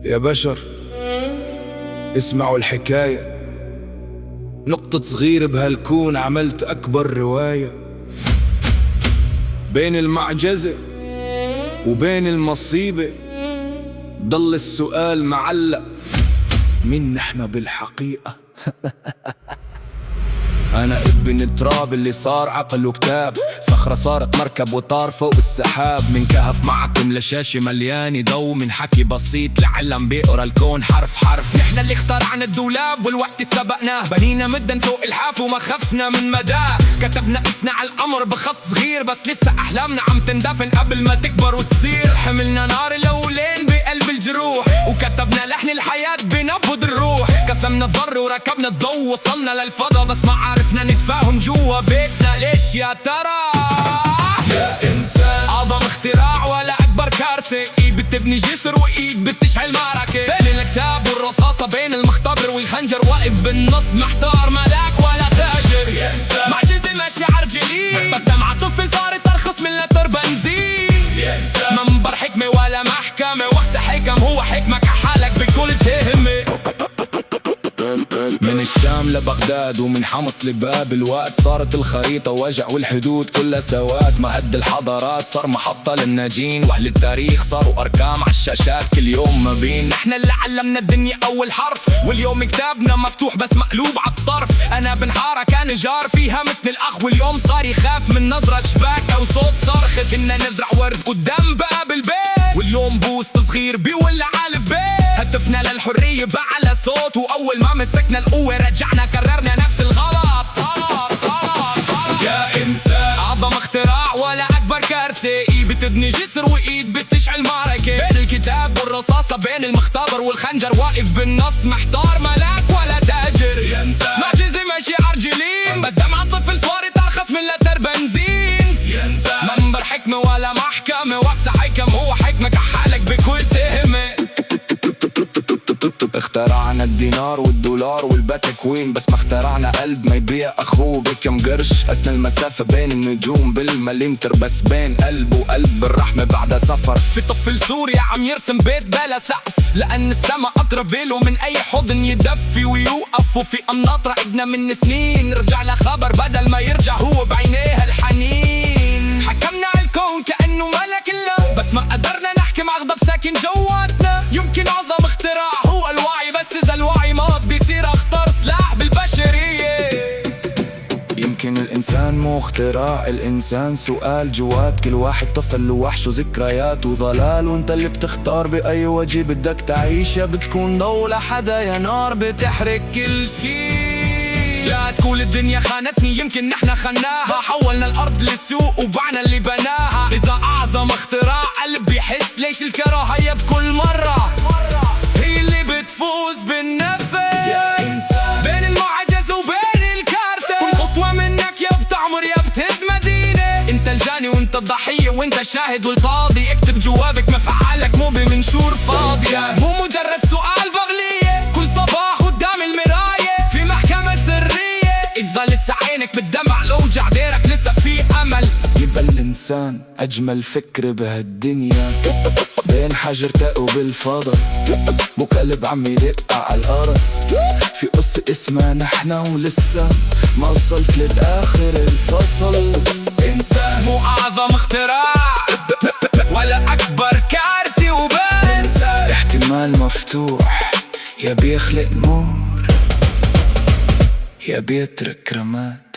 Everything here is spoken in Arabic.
يا بشر اسمعوا الحكاية. نقطة صغيرة بهالكون عملت أكبر رواية، بين المعجزة وبين المصيبة ضل السؤال معلق: مين نحن بالحقيقة؟ أنا ابن التراب اللي صار عقل وكتاب، صخرة صارت مركب وطار فوق السحاب. من كهف معكم لشاشة مليانة ضو، من حكي بسيط لعلم بيقرا الكون حرف حرف. نحن اللي اخترعنا الدولاب والوقت سبقناه، بنينا مدن فوق الحاف وما خفنا من مداه. كتبنا اسنا على القمر بخط صغير، بس لسه أحلامنا عم تندفن قبل ما تكبر وتصير. حملنا نار الأولين بقلب الجروح، وكتبنا لحن الحياة بنبض الروح. قسمنا الذر وركبنا الضوء، وصلنا للفضا بس ما عرفنا نتفاهم جوا بيتنا. ليش يا ترى؟ يا إنسان أعظم اختراع ولا أكبر كارثة، إيد بتبني جسر وإيد بتشعل معركة. بين الكتاب والرصاصة، بين المختبر والخنجر، واقف بالنص محتار ملاك ولا تاجر. يا إنسان معجزة ماشي عرجلين، بس دمعة طفل صارت أرخص من لتر بنزين. يا إنسان منبر حكمة ولا محكمة، وقت حكم هو حكمك حالك بكل تهمة. من الشام لبغداد ومن حمص لباب الوقت، صارت الخريطة وجع والحدود كلها سواد. مهد الحضارات صار محطة للناجين، واهل التاريخ صاروا أرقام عالشاشات كل يوم ما بين. نحن اللي علمنا الدنيا أول حرف، واليوم كتابنا مفتوح بس مقلوب عالطرف. أنا بن حارة كان جار فيها مثل الأخ، واليوم صار يخاف من نظرة شباك أو صوت صرخة. كنا نزرع ورد قدام باب البيت، واليوم بوست صغير بيولع ألف بيت. هتفنا للحرية بأعلى صوت، وأول ما مسكنا القوة رجعنا كررنا نفس الغلط. يا إنسان أعظم اختراع ولا أكبر كارثة، إيد بتبني جسر وإيد بتشعل معركة. بين الكتاب والرصاصة، بين المختبر والخنجر، واقف بالنص محتار ملاك ولا تاجر. يا إنسان معجزة ماشي عرجلين، بس دمعة طفل صارت أرخص من لتر بنزين. يا إنسان منبر حكمة ولا محكمة، وقت حكم هو حكمك حالك بكل تهمة. اخترعنا الدينار والدولار والبتكوين، بس ما اخترعنا قلب ما يبيع اخوه بكم قرش. قسنا المسافة بين النجوم بالمليمتر، بس بين قلب وقلب الرحمة بعد سفر. في طفل سوريا عم يرسم بيت بلا سقف، لأن السما أقرب له من أي حضن يدفي ويوقف. وفي أمناط رعدنا من سنين، رجع لخبر بدل ما يرجع هو بعينيها الحنين. حكمنا على الكون كأنه ملك الله، بس ما قدرنا نحكم عغضب ساكن جواتنا. يمكن أعظم اختراع هو الوعي، بس إذا الوعي مات بيصير أخطر سلاح بالبشرية. يمكن الإنسان مو اختراع، الإنسان سؤال جوات كل واحد. طفل لوحشه ذكريات وضلال، وانت اللي بتختار بأي وجه بدك تعيشها. بتكون ضو لحدا يا نار بتحرق كل شي. لا تقول الدنيا خانتني، يمكن نحنا خناها. حولنا الأرض للسوق وبعنا اللي بناها. إذا أعظم اختراع قلب بيحس، ليش الكراهية بكل مرة هي اللي بتفوز بالنفس؟ يا إنسان بين المعجز وبين الكارثة، كل خطوة منك يا بتعمر يا بتهد مدينة. انت الجاني وانت الضحية وانت الشاهد والقاضي. اكتب جوابك مفعلك مو بمنشور فاضية، مو مجرد سؤال بغلية. كل صباح قدام المراية في محكمة سرية، إذا لسه عينك بالدمع لوجع ديرك لسه في أمل. يبقى الإنسان أجمل فكر بهالدنيا، بين حجرته وبالفضا، مو كلب عم يدق على الأرض. في قصة اسمها نحنا ولسه ما وصلت للآخر الفصل. إنسان مو أعظم اختراع ولا أكبر كارثة، وبس احتمال مفتوح، يا بيخلق نور يا بيترك رماد.